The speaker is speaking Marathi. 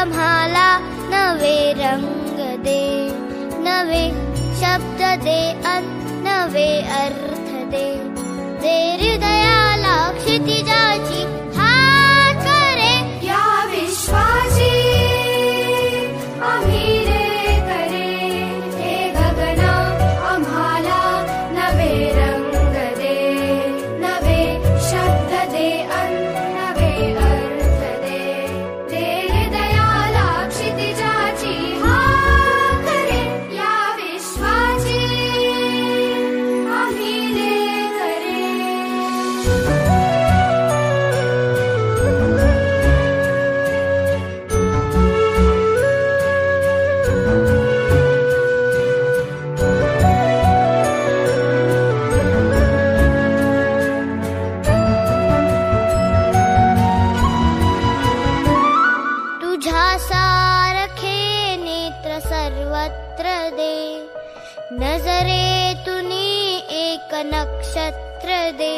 आम्हाला नवे रंग दे, नवे शब्द दे अन नवे अर्थ दे. दे हृदयाला क्षितिजाची हात करे, या विश्वाची आम्ही रे करे. हे गगना आम्हाला नवे रंग दे, नवे शब्द दे अन नवे अर्थ दे. दे हृदयाला क्षितिजाची हात करे, या विश्वाची आम्ही रे करे. तुझ्या सारखे नेत्र सर्वत्र दे, नजरेतून एक नक्षत्र दे.